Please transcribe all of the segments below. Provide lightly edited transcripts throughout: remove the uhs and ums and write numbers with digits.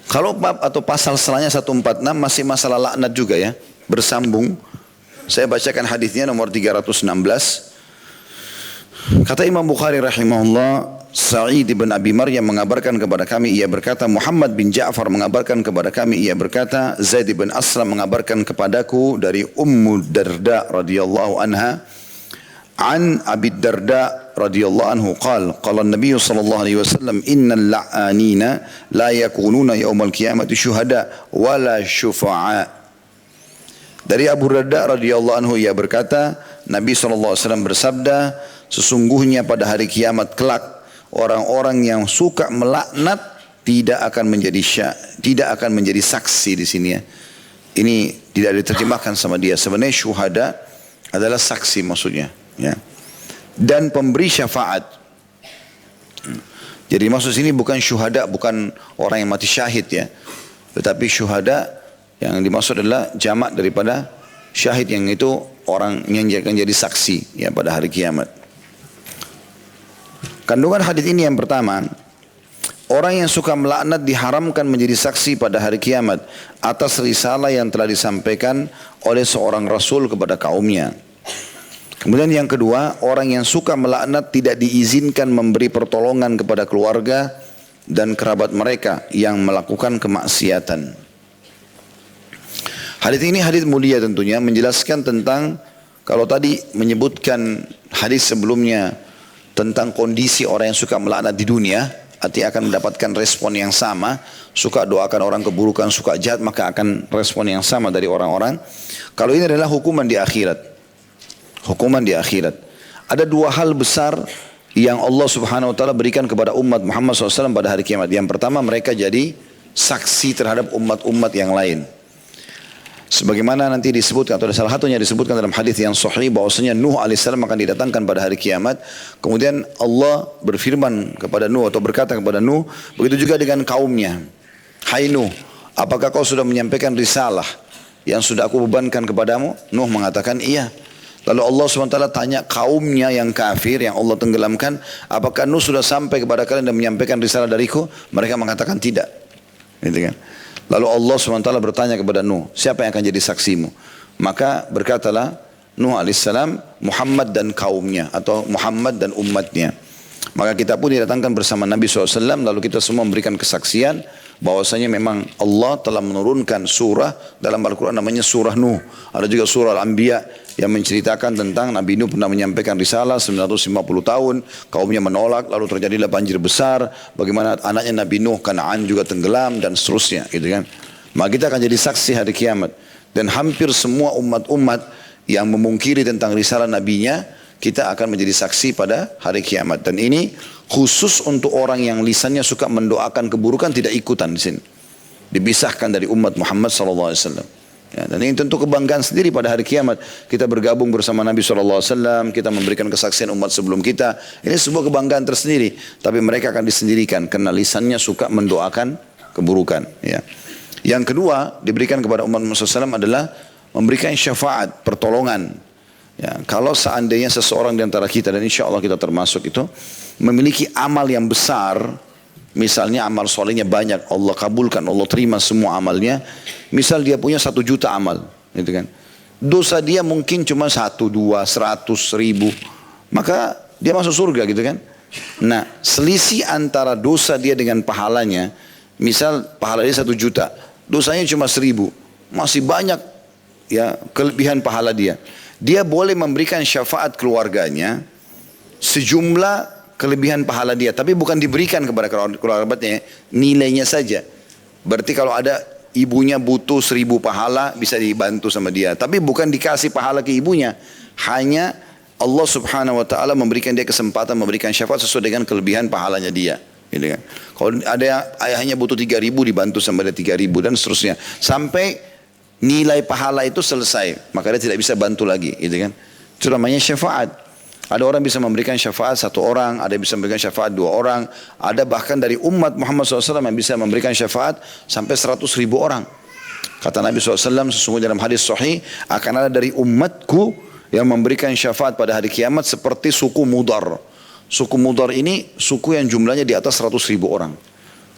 Kalau bab atau pasal setelahnya 146 masih masalah laknat juga ya, bersambung. Saya bacakan hadisnya nomor 316. Kata Imam Bukhari rahimahullah, Sa'id bin Abi Maryam mengabarkan kepada kami, ia berkata, Muhammad bin Ja'far mengabarkan kepada kami, ia berkata, Zaid bin Aslam mengabarkan kepadaku dari Ummu Darda radhiyallahu anha, an Abi Darda radhiyallahu anhu qala Nabi sallallahu alaihi wasallam, innal la'anina la yakununa yaumal qiyamati syuhada wala syufa'a. Dari Abu Darda radhiyallahu anhu, ia berkata, Nabi sallallahu alaihi wasallam bersabda, sesungguhnya pada hari kiamat kelak orang-orang yang suka melaknat tidak akan menjadi saksi di sini ya. Ini tidak diterjemahkan sama dia. Sebenarnya syuhada adalah saksi maksudnya ya. Dan pemberi syafaat. Jadi maksud sini bukan syuhada, bukan orang yang mati syahid ya. Tetapi syuhada yang dimaksud adalah jamak daripada syahid, yang itu orang yang akan jadi saksi ya pada hari kiamat. Kandungan hadis ini yang pertama, orang yang suka melaknat diharamkan menjadi saksi pada hari kiamat atas risalah yang telah disampaikan oleh seorang rasul kepada kaumnya. Kemudian yang kedua, orang yang suka melaknat tidak diizinkan memberi pertolongan kepada keluarga dan kerabat mereka yang melakukan kemaksiatan. Hadis ini hadis mulia tentunya, menjelaskan tentang, kalau tadi menyebutkan hadis sebelumnya tentang kondisi orang yang suka melaknat di dunia, artinya akan mendapatkan respon yang sama, suka doakan orang keburukan, suka jahat, maka akan respon yang sama dari orang-orang. Kalau ini adalah hukuman di akhirat. Hukuman di akhirat. Ada dua hal besar yang Allah subhanahu wa ta'ala berikan kepada umat Muhammad SAW pada hari kiamat. Yang pertama, mereka jadi saksi terhadap umat-umat yang lain. Sebagaimana nanti disebutkan, atau salah satunya disebutkan dalam hadis yang sahih, bahwasanya Nuh alaihissalam akan didatangkan pada hari kiamat. Kemudian Allah berfirman kepada Nuh atau berkata kepada Nuh, begitu juga dengan kaumnya. Hai Nuh, apakah kau sudah menyampaikan risalah yang sudah aku bebankan kepadamu? Nuh mengatakan iya. Lalu Allah SWT tanya kaumnya yang kafir, yang Allah tenggelamkan, apakah Nuh sudah sampai kepada kalian dan menyampaikan risalah dariku? Mereka mengatakan tidak. Gitu kan? Lalu Allah SWT bertanya kepada Nuh, siapa yang akan jadi saksimu? Maka berkatalah Nuh alaihissalam, Muhammad dan kaumnya, atau Muhammad dan umatnya. Maka kita pun didatangkan bersama Nabi SAW, lalu kita semua memberikan kesaksian bahwasanya memang Allah telah menurunkan surah dalam Al-Quran namanya surah Nuh. Ada juga surah Al-Anbiya yang menceritakan tentang Nabi Nuh pernah menyampaikan risalah 950 tahun, kaumnya menolak, lalu terjadilah banjir besar, bagaimana anaknya Nabi Nuh, Kanaan juga tenggelam dan seterusnya gitu kan. Maka kita akan jadi saksi hari kiamat, dan hampir semua umat-umat yang memungkiri tentang risalah nabinya, kita akan menjadi saksi pada hari kiamat. Dan ini khusus untuk orang yang lisannya suka mendoakan keburukan, tidak ikutan di sini. Dipisahkan dari umat Muhammad SAW. Ya, dan ini tentu kebanggaan sendiri pada hari kiamat. Kita bergabung bersama Nabi SAW, kita memberikan kesaksian umat sebelum kita. Ini sebuah kebanggaan tersendiri. Tapi mereka akan disendirikan karena lisannya suka mendoakan keburukan. Ya. Yang kedua diberikan kepada umat Muhammad SAW adalah memberikan syafaat, pertolongan. Ya, kalau seandainya seseorang di antara kita, dan insya Allah kita termasuk itu, memiliki amal yang besar, misalnya amal solehnya banyak, Allah kabulkan, Allah terima semua amalnya. Misal dia punya 1 juta amal, gitu kan. Dosa dia mungkin cuma 1, 2, 100, 1000, maka dia masuk surga gitu kan. Nah, selisih antara dosa dia dengan pahalanya, misal pahala dia 1 juta, dosanya cuma 1000, masih banyak ya kelebihan pahala dia. Dia boleh memberikan syafaat keluarganya sejumlah kelebihan pahala dia, tapi bukan diberikan kepada kerabatnya, nilainya saja. Berarti kalau ada ibunya butuh 1000 pahala, bisa dibantu sama dia, tapi bukan dikasih pahala ke ibunya. Hanya Allah subhanahu wa ta'ala memberikan dia kesempatan memberikan syafaat sesuai dengan kelebihan pahalanya dia, gitu kan. Kalau ada ayahnya butuh 3000, dibantu sama dia 3000 dan seterusnya, sampai nilai pahala itu selesai, maka dia tidak bisa bantu lagi, gitu kan. Itu namanya syafaat. Ada orang bisa memberikan syafaat 1 orang, ada yang bisa memberikan syafaat 2 orang, ada bahkan dari umat Muhammad SAW yang bisa memberikan syafaat sampai 100.000 orang. Kata Nabi SAW, sesungguhnya dalam hadis sahih, akan ada dari umatku yang memberikan syafaat pada hari kiamat seperti suku Mudar. Suku Mudar ini suku yang jumlahnya di atas 100.000 orang.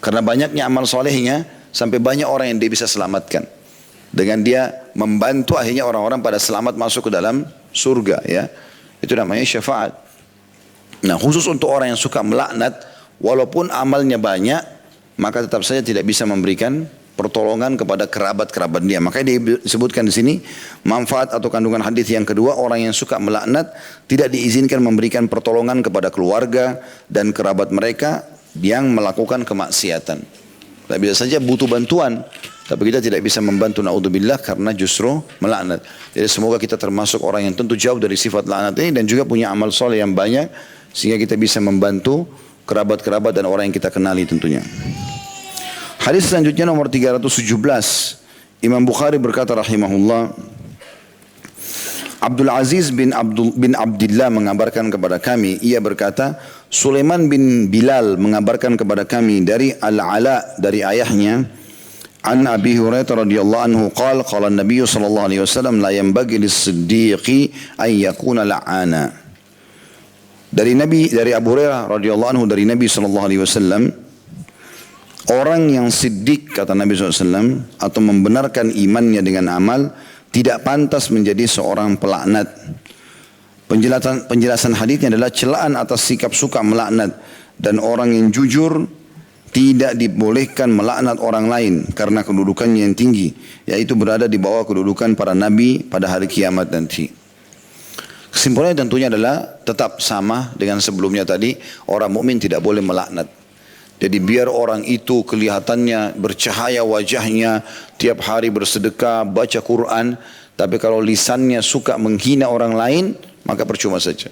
Karena banyaknya amal solehnya, sampai banyak orang yang dia bisa selamatkan. Dengan dia membantu akhirnya orang-orang pada selamat masuk ke dalam surga ya. Itu namanya syafaat. Nah khusus untuk orang yang suka melaknat, walaupun amalnya banyak, maka tetap saja tidak bisa memberikan pertolongan kepada kerabat-kerabat dia. Makanya disebutkan di sini manfaat atau kandungan hadis yang kedua, orang yang suka melaknat tidak diizinkan memberikan pertolongan kepada keluarga dan kerabat mereka yang melakukan kemaksiatan. Tidak bisa saja butuh bantuan, tapi kita tidak bisa membantu naudzubillah karena justru melaknat. Jadi semoga kita termasuk orang yang tentu jauh dari sifat laknat ini dan juga punya amal soleh yang banyak sehingga kita bisa membantu kerabat-kerabat dan orang yang kita kenali tentunya. Hadis selanjutnya nomor 317. Imam Bukhari berkata rahimahullah, Abdul Aziz bin Abdullah mengabarkan kepada kami, ia berkata, Sulaiman bin Bilal mengabarkan kepada kami dari Al-Ala dari ayahnya, an Abi Hurairah radhiyallahu anhu qala qala an-nabiy sallallahu alaihi wasallam la yanbaghi lis-siddiqi ay yakuna la'ana. Dari Abu Hurairah radhiyallahu anhu dari Nabi sallallahu alaihi wasallam, orang yang siddiq kata Nabi SAW atau membenarkan imannya dengan amal tidak pantas menjadi seorang pelaknat. Penjelasan hadisnya adalah celaan atas sikap suka melaknat, dan orang yang jujur tidak dibolehkan melaknat orang lain karena kedudukannya yang tinggi, yaitu berada di bawah kedudukan para nabi pada hari kiamat nanti. Kesimpulannya tentunya adalah tetap sama dengan sebelumnya tadi, orang mukmin tidak boleh melaknat. Jadi biar orang itu kelihatannya bercahaya wajahnya, tiap hari bersedekah, baca Quran, tapi kalau lisannya suka menghina orang lain, maka percuma saja.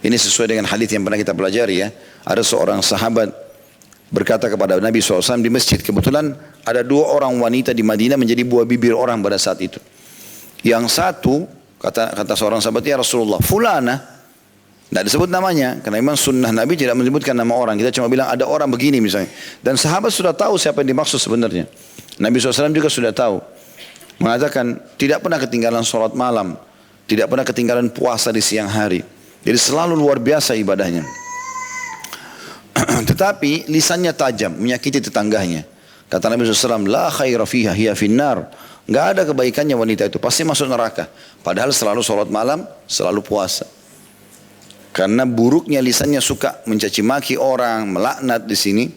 Ini sesuai dengan hadis yang pernah kita pelajari ya. Ada seorang sahabat berkata kepada Nabi SAW di masjid, kebetulan ada dua orang wanita di Madinah menjadi buah bibir orang pada saat itu. Yang satu, kata seorang sahabat, ya Rasulullah, fulana. Tidak disebut namanya, karena memang sunnah Nabi tidak menyebutkan nama orang. Kita cuma bilang ada orang begini misalnya. Dan sahabat sudah tahu siapa yang dimaksud sebenarnya. Nabi SAW juga sudah tahu. Mengatakan tidak pernah ketinggalan sholat malam, tidak pernah ketinggalan puasa di siang hari. Jadi selalu luar biasa ibadahnya. Tetapi lisannya tajam, menyakiti tetangganya. Kata Nabi SAW, la khaira fiha hiya finnar. Nggak ada kebaikannya wanita itu, pasti masuk neraka. Padahal selalu sholat malam, selalu puasa. Karena buruknya lisannya suka mencaci maki orang, melaknat di sini,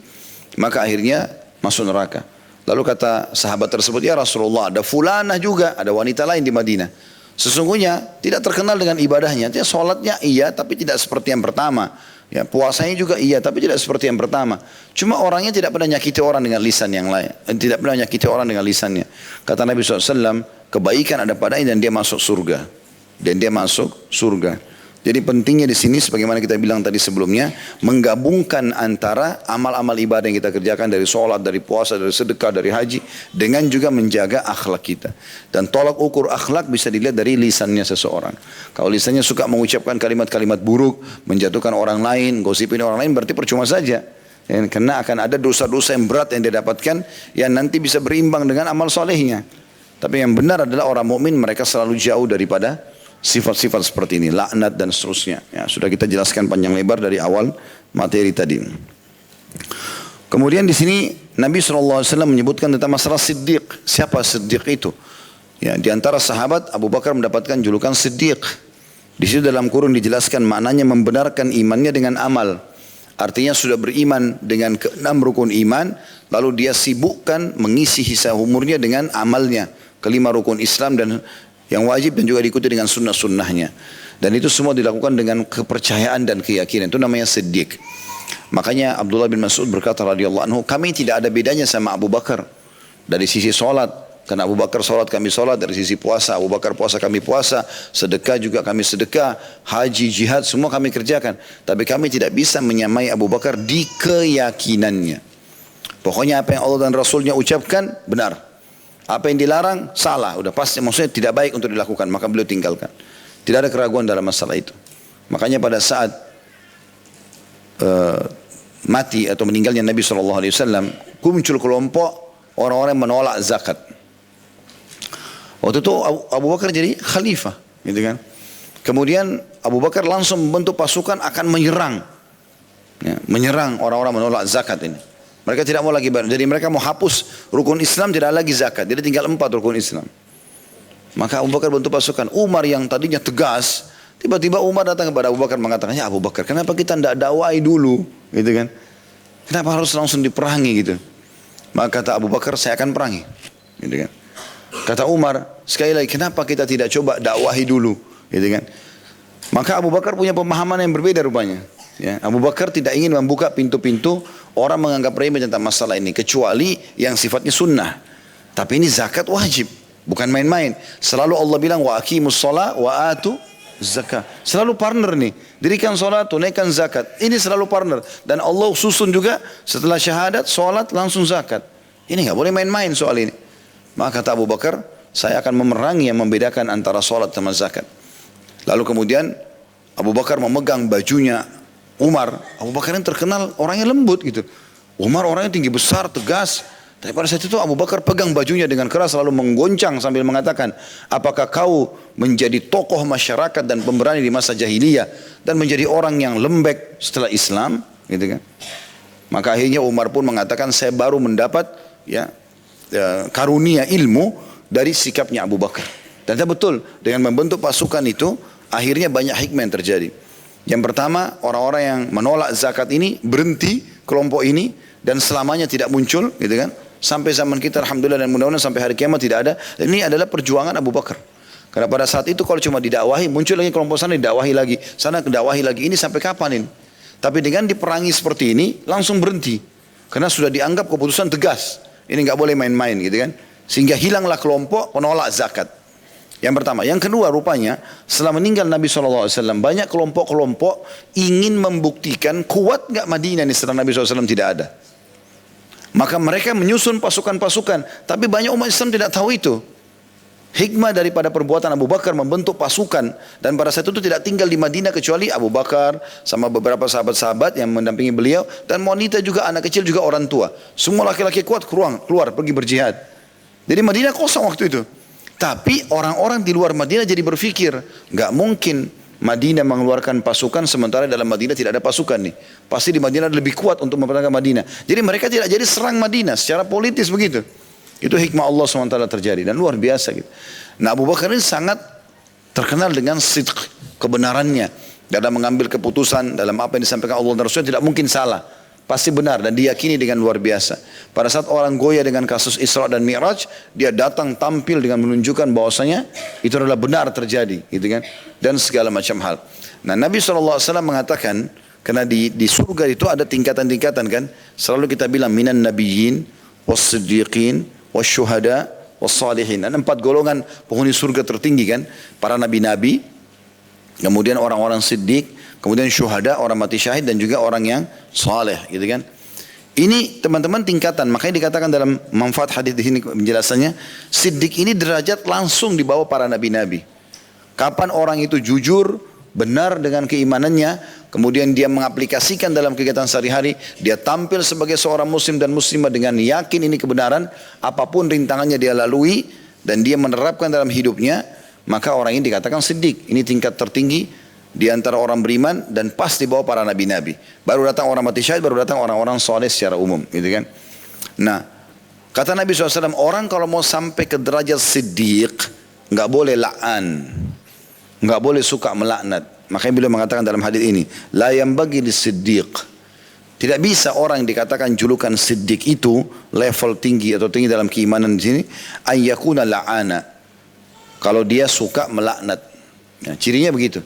maka akhirnya masuk neraka. Lalu kata sahabat tersebut, ya Rasulullah, ada fulanah juga, ada wanita lain di Madinah. Sesungguhnya tidak terkenal dengan ibadahnya. Dia sholatnya iya, tapi tidak seperti yang pertama. Ya, puasanya juga iya, tapi tidak seperti yang pertama. Cuma orangnya tidak pernah nyakiti orang dengan lisan yang lain. Tidak pernah nyakiti orang dengan lisannya. Kata Nabi SAW, kebaikan ada padanya dan dia masuk surga. Dan dia masuk surga. Jadi pentingnya di sini sebagaimana kita bilang tadi sebelumnya, menggabungkan antara amal-amal ibadah yang kita kerjakan dari sholat, dari puasa, dari sedekah, dari haji, dengan juga menjaga akhlak kita. Dan tolak ukur akhlak bisa dilihat dari lisannya seseorang. Kalau lisannya suka mengucapkan kalimat-kalimat buruk, menjatuhkan orang lain, gosipin orang lain, berarti percuma saja. Karena akan ada dosa-dosa yang berat yang dia dapatkan, yang nanti bisa berimbang dengan amal solehnya. Tapi yang benar adalah orang mukmin mereka selalu jauh daripada sifat-sifat seperti ini, laknat dan seterusnya. Ya, sudah kita jelaskan panjang lebar dari awal materi tadi. Kemudian di sini Nabi SAW menyebutkan tentang masalah siddiq. Siapa siddiq itu? Ya, di antara sahabat Abu Bakar mendapatkan julukan siddiq. Di situ dalam kurung dijelaskan maknanya membenarkan imannya dengan amal. Artinya sudah beriman dengan keenam rukun iman, lalu dia sibukkan mengisi sisa umurnya dengan amalnya, kelima rukun Islam dan yang wajib dan juga diikuti dengan sunnah-sunnahnya. Dan itu semua dilakukan dengan kepercayaan dan keyakinan. Itu namanya siddiq. Makanya Abdullah bin Mas'ud berkata radhiyallahu anhu, kami tidak ada bedanya sama Abu Bakar dari sisi solat. Karena Abu Bakar solat kami solat, dari sisi puasa Abu Bakar puasa kami puasa, sedekah juga kami sedekah, haji, jihad semua kami kerjakan. Tapi kami tidak bisa menyamai Abu Bakar di keyakinannya. Pokoknya apa yang Allah dan Rasulnya ucapkan benar. Apa yang dilarang salah, udah pasti maksudnya tidak baik untuk dilakukan, maka beliau tinggalkan. Tidak ada keraguan dalam masalah itu. Makanya pada saat mati atau meninggalnya Nabi SAW, muncul kelompok orang-orang yang menolak zakat. Waktu itu Abu Bakar jadi khalifah, gitu kan? Kemudian Abu Bakar langsung membentuk pasukan akan menyerang, ya, menyerang orang-orang menolak zakat ini. Mereka tidak mau lagi, jadi mereka mau hapus rukun Islam tidak lagi zakat. Jadi tinggal 4 rukun Islam. Maka Abu Bakar bentuk pasukan. Umar yang tadinya tegas, tiba-tiba Umar datang kepada Abu Bakar mengatakan, ya Abu Bakar, kenapa kita tidak dakwai dulu? Gitu kan? Kenapa harus langsung diperangi gitu? Maka kata Abu Bakar, saya akan perangi. Gitu kan? Kata Umar, sekali lagi, kenapa kita tidak coba dakwahi dulu? Gitu kan? Maka Abu Bakar punya pemahaman yang berbeda rupanya. Ya, Abu Bakar tidak ingin membuka pintu-pintu orang menganggap remeh tentang masalah ini, kecuali yang sifatnya sunnah. Tapi ini zakat wajib, bukan main-main. Selalu Allah bilang wa aqimus shalah wa atu zakat. Selalu partner nih. Dirikan salat, tunaikan zakat. Ini selalu partner. Dan Allah susun juga setelah syahadat, salat langsung zakat. Ini enggak boleh main-main soal ini. Maka kata Abu Bakar, saya akan memerangi yang membedakan antara salat sama zakat. Lalu kemudian Abu Bakar memegang bajunya Umar. Abu Bakar yang terkenal orangnya lembut gitu. Umar orangnya tinggi besar, tegas. Tapi pada saat itu Abu Bakar pegang bajunya dengan keras lalu menggoncang sambil mengatakan, apakah kau menjadi tokoh masyarakat dan pemberani di masa jahiliyah dan menjadi orang yang lembek setelah Islam? Gitu kan? Maka akhirnya Umar pun mengatakan, saya baru mendapat karunia ilmu dari sikapnya Abu Bakar. Dan betul, dengan membentuk pasukan itu akhirnya banyak hikmah yang terjadi. Yang pertama, orang-orang yang menolak zakat ini berhenti, kelompok ini, dan selamanya tidak muncul, gitu kan? Sampai zaman kita, alhamdulillah, dan mudah-mudahan sampai hari kiamat tidak ada. Dan ini adalah perjuangan Abu Bakar. Karena pada saat itu kalau cuma didakwahi, muncul lagi kelompok sana didakwahi lagi, sana didakwahi lagi. Ini sampai kapan ini? Tapi dengan diperangi seperti ini, langsung berhenti. Karena sudah dianggap keputusan tegas. Ini nggak boleh main-main, gitu kan? Sehingga hilanglah kelompok penolak zakat. Yang pertama. Yang kedua, rupanya setelah meninggal Nabi SAW, banyak kelompok-kelompok ingin membuktikan kuat nggak Madinah ini setelah Nabi SAW tidak ada. Maka mereka menyusun pasukan-pasukan. Tapi banyak umat Islam tidak tahu itu. Hikmah daripada perbuatan Abu Bakar membentuk pasukan. Dan pada saat itu tidak tinggal di Madinah kecuali Abu Bakar sama beberapa sahabat-sahabat yang mendampingi beliau. Dan wanita juga, anak kecil juga, orang tua. Semua laki-laki kuat keluar pergi berjihad. Jadi Madinah kosong waktu itu. Tapi orang-orang di luar Madinah jadi berpikir, nggak mungkin Madinah mengeluarkan pasukan sementara dalam Madinah tidak ada pasukan nih. Pasti di Madinah lebih kuat untuk mempertahankan Madinah. Jadi mereka tidak jadi serang Madinah secara politis begitu. Itu hikmah Allah SWT terjadi dan luar biasa gitu. Nah, Abu Bakar ini sangat terkenal dengan sidq, kebenarannya dalam mengambil keputusan, dalam apa yang disampaikan Allah dan Rasulnya tidak mungkin salah. Pasti benar dan diyakini dengan luar biasa. Pada saat orang goyah dengan kasus Isra dan Mi'raj, dia datang tampil dengan menunjukkan bahwasanya itu adalah benar terjadi, gitu kan? Dan segala macam hal. Nah, Nabi SAW mengatakan, karena di surga itu ada tingkatan-tingkatan kan? Selalu kita bilang minan nabiyyin, was-siddiqin, was-syuhada, was-salihin. Ada 4 golongan penghuni surga tertinggi kan? Para nabi-nabi, kemudian orang-orang siddiq, kemudian syuhada, orang mati syahid, dan juga orang yang saleh, gitu kan. Ini teman-teman tingkatan, makanya dikatakan dalam manfaat hadis di sini penjelasannya, siddiq ini derajat langsung di bawah para nabi-nabi. Kapan orang itu jujur, benar dengan keimanannya, kemudian dia mengaplikasikan dalam kegiatan sehari-hari, dia tampil sebagai seorang muslim dan muslimah dengan yakin ini kebenaran, apapun rintangannya dia lalui, dan dia menerapkan dalam hidupnya, maka orang ini dikatakan siddiq. Ini tingkat tertinggi di antara orang beriman dan pas di bawah para nabi-nabi. Baru datang orang mati syahid, baru datang orang-orang soleh secara umum, gitu kan. Nah, kata Nabi SAW, orang kalau mau sampai ke derajat siddiq, nggak boleh la'an, nggak boleh suka melaknat. Makanya beliau mengatakan dalam hadis ini, la yanbaghi lis-siddiq. Tidak bisa orang yang dikatakan julukan siddiq itu level tinggi atau tinggi dalam keimanan di sini, ayyakuna la'ana. Kalau dia suka melaknat, ya, cirinya begitu.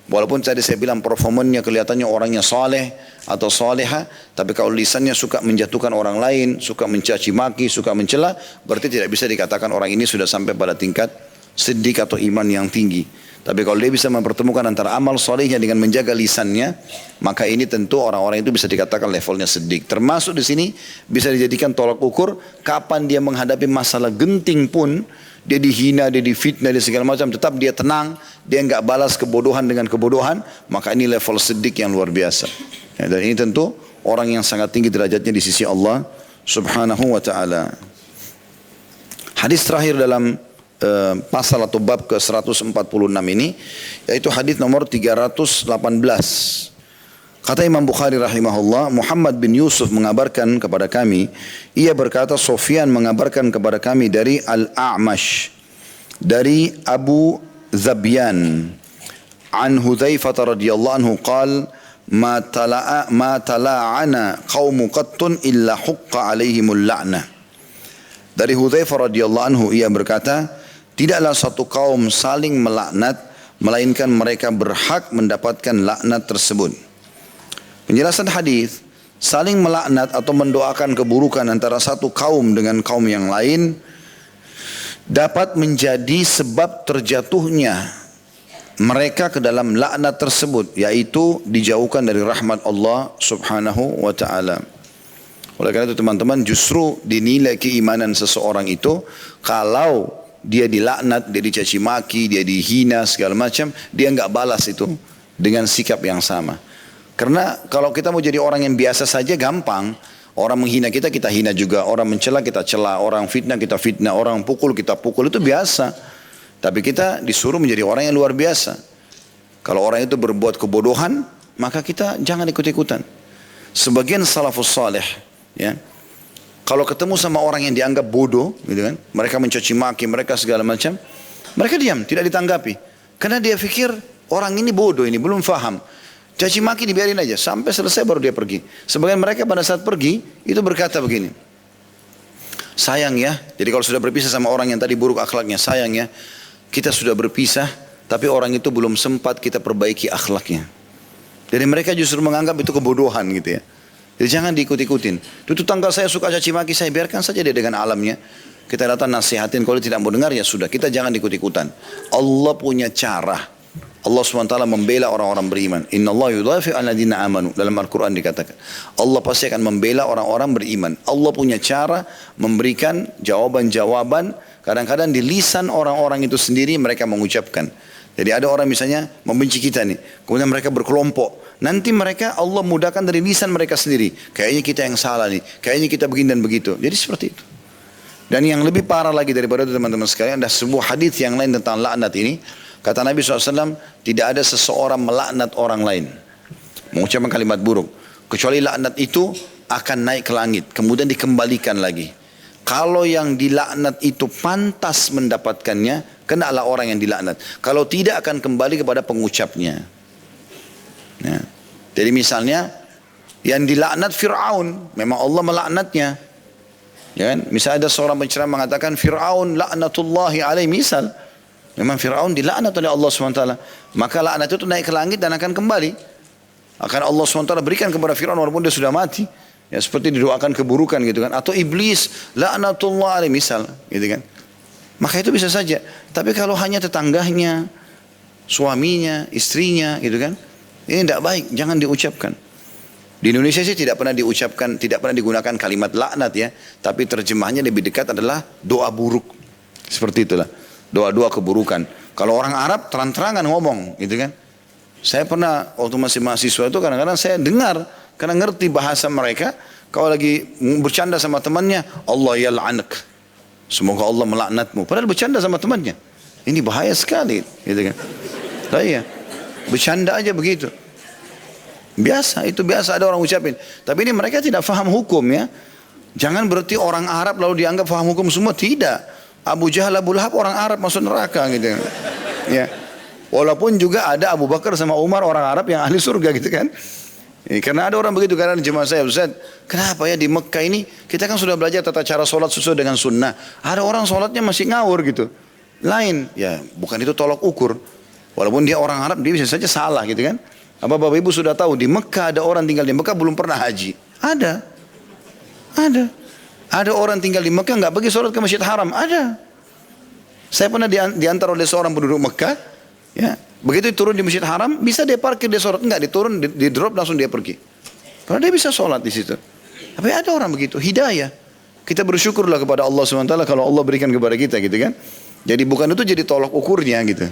Walaupun tadi saya bilang performanya kelihatannya orangnya saleh atau saleha, tapi kalau lisannya suka menjatuhkan orang lain, suka mencaci maki, suka mencela, berarti tidak bisa dikatakan orang ini sudah sampai pada tingkat siddiq atau iman yang tinggi. Tapi kalau dia bisa mempertemukan antara amal salehnya dengan menjaga lisannya, maka ini tentu orang-orang itu bisa dikatakan levelnya siddiq. Termasuk di sini bisa dijadikan tolak ukur kapan dia menghadapi masalah genting pun, dia dihina, dia difitnah, dia segala macam, tetap dia tenang, dia enggak balas kebodohan dengan kebodohan, maka ini level siddiq yang luar biasa. Ya, dan ini tentu orang yang sangat tinggi derajatnya di sisi Allah Subhanahu wa taala. Hadis terakhir dalam pasal atau bab ke-146 ini yaitu hadis nomor 318. Kata Imam Bukhari rahimahullah, Muhammad bin Yusuf mengabarkan kepada kami, ia berkata Sufyan mengabarkan kepada kami dari Al-A'mash, dari Abu Zabyan, an Hudzaifah radhiyallahu anhu qala ma tala'ana qaumu qattun illa huqqa alaihimul la'nah. Dari Hudzaifah radhiyallahu anhu ia berkata, tidaklah satu kaum saling melaknat melainkan mereka berhak mendapatkan laknat tersebut. Penjelasan hadis, saling melaknat atau mendoakan keburukan antara satu kaum dengan kaum yang lain dapat menjadi sebab terjatuhnya mereka ke dalam laknat tersebut, yaitu dijauhkan dari rahmat Allah subhanahu wa ta'ala. Oleh karena itu teman-teman, justru dinilai keimanan seseorang itu kalau dia dilaknat, dia dicaci maki, dia dihina segala macam, dia enggak balas itu dengan sikap yang sama. Karena kalau kita mau jadi orang yang biasa saja gampang. Orang menghina kita, kita hina juga. Orang mencela, kita cela. Orang fitnah, kita fitnah. Orang pukul, kita pukul. Itu biasa. Tapi kita disuruh menjadi orang yang luar biasa. Kalau orang itu berbuat kebodohan, maka kita jangan ikut-ikutan. Sebagian salafus salih, ya, kalau ketemu sama orang yang dianggap bodoh, gitu kan, mereka mencaci maki, mereka segala macam, mereka diam, tidak ditanggapi. Karena dia pikir orang ini bodoh, ini belum faham. Caci maki dibiarin aja, sampai selesai baru dia pergi. Sebagian mereka pada saat pergi, itu berkata begini, sayang ya, jadi kalau sudah berpisah sama orang yang tadi buruk akhlaknya, sayang ya, kita sudah berpisah, tapi orang itu belum sempat kita perbaiki akhlaknya. Jadi mereka justru menganggap itu kebodohan gitu ya. Jadi jangan diikut-ikutin. Itu tanggal saya suka caci maki, saya biarkan saja dia dengan alamnya. Kita datang nasihatin, kalau dia tidak mau dengar ya sudah, kita jangan ikut-ikutan. Allah punya cara. Allah SWT membela orang-orang beriman. Inna Allah yudhafi al-ladina amanu. Dalam Al-Quran dikatakan, Allah pasti akan membela orang-orang beriman. Allah punya cara memberikan jawaban-jawaban. Kadang-kadang di lisan orang-orang itu sendiri mereka mengucapkan. Jadi ada orang misalnya membenci kita nih, kemudian mereka berkelompok. Nanti mereka Allah mudahkan dari lisan mereka sendiri. Kayaknya kita yang salah nih, kayaknya kita begini dan begitu. Jadi seperti itu. Dan yang lebih parah lagi daripada itu teman-teman sekalian, ada sebuah hadis yang lain tentang laknat ini. Kata Nabi SAW, tidak ada seseorang melaknat orang lain, mengucapkan kalimat buruk, kecuali laknat itu akan naik ke langit, kemudian dikembalikan lagi. Kalau yang dilaknat itu pantas mendapatkannya, kenalah orang yang dilaknat. Kalau tidak, akan kembali kepada pengucapnya. Ya. Jadi misalnya yang dilaknat Fir'aun, memang Allah melaknatnya. Ya kan? Misalnya ada seorang penceramah mengatakan Fir'aun laknatullahi alaih, misal memang Fir'aun dilaknat oleh Allah SWT, maka laknat itu naik ke langit dan akan kembali. Akan Allah SWT berikan kepada Fir'aun walaupun dia sudah mati. Ya, seperti didoakan keburukan gitu kan. Atau iblis laknatullah alaih misal gitu kan. Maka itu bisa saja. Tapi kalau hanya tetangganya, suaminya, istrinya gitu kan, ini tidak baik, jangan diucapkan. Di Indonesia sih tidak pernah diucapkan, tidak pernah digunakan kalimat laknat ya. Tapi terjemahnya lebih dekat adalah doa buruk. Seperti itulah. Doa-doa keburukan. Kalau orang Arab terang-terangan ngomong gitu kan. Saya pernah waktu masih mahasiswa itu kadang-kadang saya dengar, karena ngerti bahasa mereka, kalau lagi bercanda sama temannya, Allah yal'anak, semoga Allah melaknatmu. Padahal bercanda sama temannya. Ini bahaya sekali gitu kan. Nah, iya. Bercanda aja begitu. Biasa, itu biasa ada orang ucapin. Tapi ini mereka tidak faham hukum ya. Jangan berarti orang Arab lalu dianggap faham hukum semua, tidak. Abu Jahal, Abu Lahab orang Arab masuk neraka gitu. Ya. Walaupun juga ada Abu Bakar sama Umar orang Arab yang ahli surga gitu kan. Karena ada orang begitu, karena jemaah saya, Ustaz, kenapa ya di Mekah ini kita kan sudah belajar tata cara sholat sesuai dengan sunnah. Ada orang sholatnya masih ngawur gitu. Lain, ya bukan itu tolok ukur. Walaupun dia orang Arab, dia bisa saja salah gitu kan. Apa Bapak Ibu sudah tahu di Mekah ada orang tinggal di Mekah belum pernah haji? Ada. Ada orang tinggal di Mekah nggak pergi sholat ke Masjid Haram? Ada. Saya pernah diantar oleh seorang penduduk Mekah, ya. Begitu turun di Masjid Haram, bisa dia parkir, dia sholat. Enggak, diturun, di drop langsung dia pergi. Karena dia bisa sholat di situ. Tapi ada orang begitu, hidayah. Kita bersyukurlah kepada Allah SWT kalau Allah berikan kepada kita gitu kan. Jadi bukan itu jadi tolok ukurnya gitu.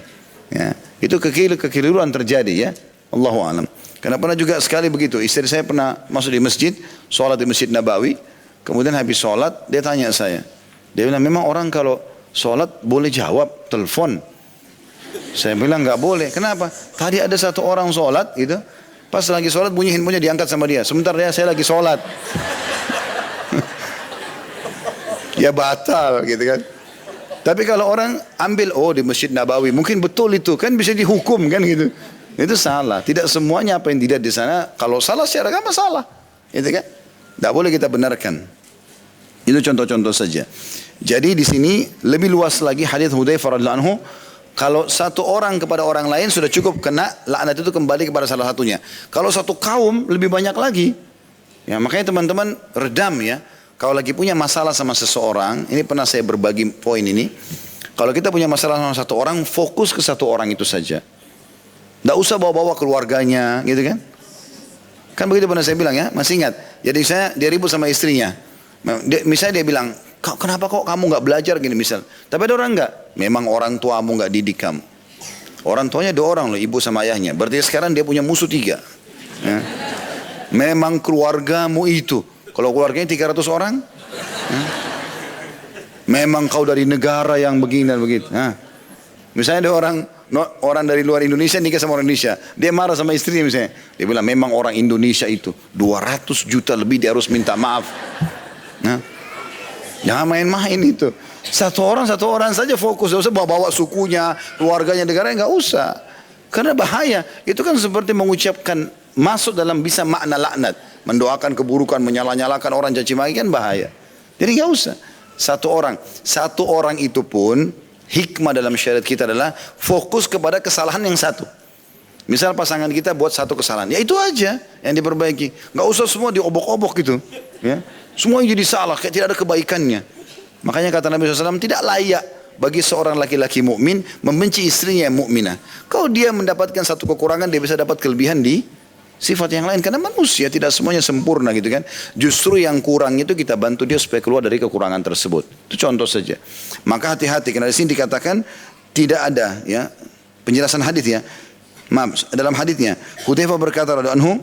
Ya, itu kekeliruan terjadi ya. Allahu a'lam. Karena pernah juga sekali begitu, istri saya pernah masuk di masjid, sholat di Masjid Nabawi. Kemudian habis sholat, dia tanya saya. Dia bilang, memang orang kalau sholat boleh jawab telepon? Saya bilang nggak boleh. Kenapa? Tadi ada satu orang sholat gitu, Pas lagi sholat bunyi handphonenya diangkat sama dia. Sebentar ya, saya lagi sholat. Ya batal gitu kan. Tapi kalau orang ambil, oh di Masjid Nabawi, mungkin betul itu, kan bisa dihukum kan gitu. Itu salah. Tidak semuanya apa yang dilihat di sana, kalau salah secara agama salah. Gitu kan. Tidak boleh kita benarkan. Itu contoh-contoh saja. Jadi di sini lebih luas lagi hadis Hudzaifah radhiyallahu anhu, kalau satu orang kepada orang lain sudah cukup kena laknat itu kembali kepada salah satunya. Kalau satu kaum lebih banyak lagi. Ya, makanya teman-teman redam ya. Kalau lagi punya masalah sama seseorang, ini pernah saya berbagi poin ini. Kalau kita punya masalah sama satu orang, fokus ke satu orang itu saja. Tidak usah bawa-bawa keluarganya, gitu kan? Kan begitu pernah saya bilang ya, masih ingat. Jadi dia ribut sama istrinya. Misalnya dia bilang, kenapa kok kamu nggak belajar gini misal. Tapi ada orang nggak, memang orang tuamu nggak didik kamu. Orang tuanya 2 orang loh, ibu sama ayahnya. Berarti sekarang dia punya musuh 3. Ya. Memang keluargamu itu. Kalau keluarganya 300 orang, memang kau dari negara yang begini dan begitu. Misalnya ada orang dari luar Indonesia nikah sama orang Indonesia, dia marah sama istrinya misalnya, dia bilang memang orang Indonesia itu 200 juta lebih dia harus minta maaf. Jangan main-main itu. Satu orang saja fokus, tidak usah bawa sukunya, keluarganya, negaranya, nggak usah. Karena bahaya. Itu kan seperti mengucapkan masuk dalam bisa makna laknat. Mendoakan keburukan, menyalah-nyalakan orang, caci maki kan bahaya. Jadi nggak usah. Satu orang itu pun hikmah dalam syariat kita adalah fokus kepada kesalahan yang satu. Misal pasangan kita buat satu kesalahan, ya itu aja yang diperbaiki. Nggak usah semua diobok-obok gitu. Ya. Semua yang jadi salah, kayak tidak ada kebaikannya. Makanya kata Nabi SAW, tidak layak bagi seorang laki-laki mukmin membenci istrinya yang mukminah. Kalau dia mendapatkan satu kekurangan, dia bisa dapat kelebihan di sifat yang lain. Karena manusia tidak semuanya sempurna gitu kan. Justru yang kurang itu kita bantu dia supaya keluar dari kekurangan tersebut. Itu contoh saja. Maka hati-hati, karena di sini dikatakan tidak ada ya penjelasan hadis ya. Maaf, dalam hadisnya Hudzaifah berkata radhiyallahu anhu,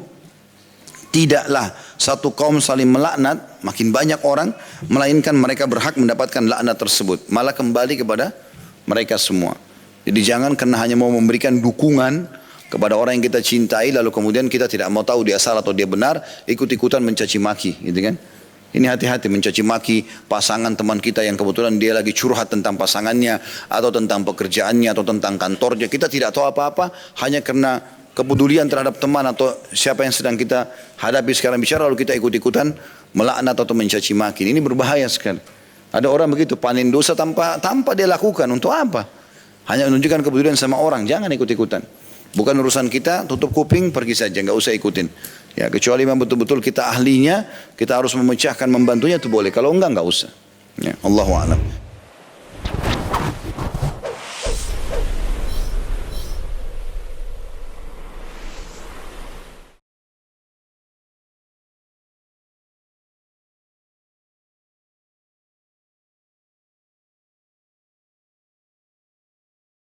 tidaklah satu kaum saling melaknat, makin banyak orang, melainkan mereka berhak mendapatkan laknat tersebut. Malah kembali kepada mereka semua. Jadi jangan karena hanya mau memberikan dukungan kepada orang yang kita cintai, lalu kemudian kita tidak mau tahu dia salah atau dia benar, ikut-ikutan mencaci maki, gitu kan? Ini hati-hati mencaci maki pasangan teman kita yang kebetulan dia lagi curhat tentang pasangannya, atau tentang pekerjaannya, atau tentang kantornya. Kita tidak tahu apa-apa, hanya karena kepedulian terhadap teman atau siapa yang sedang kita hadapi sekarang bicara, lalu kita ikut-ikutan melaknat atau mencaci maki. Ini berbahaya sekali. Ada orang begitu, panen dosa tanpa dia lakukan. Untuk apa? Hanya menunjukkan kepedulian sama orang, jangan ikut-ikutan. Bukan urusan kita, tutup kuping, pergi saja, nggak usah ikutin. Ya, kecuali memang betul-betul kita ahlinya, kita harus memecahkan, membantunya itu boleh. Kalau enggak usah. Ya, Allahu a'lam.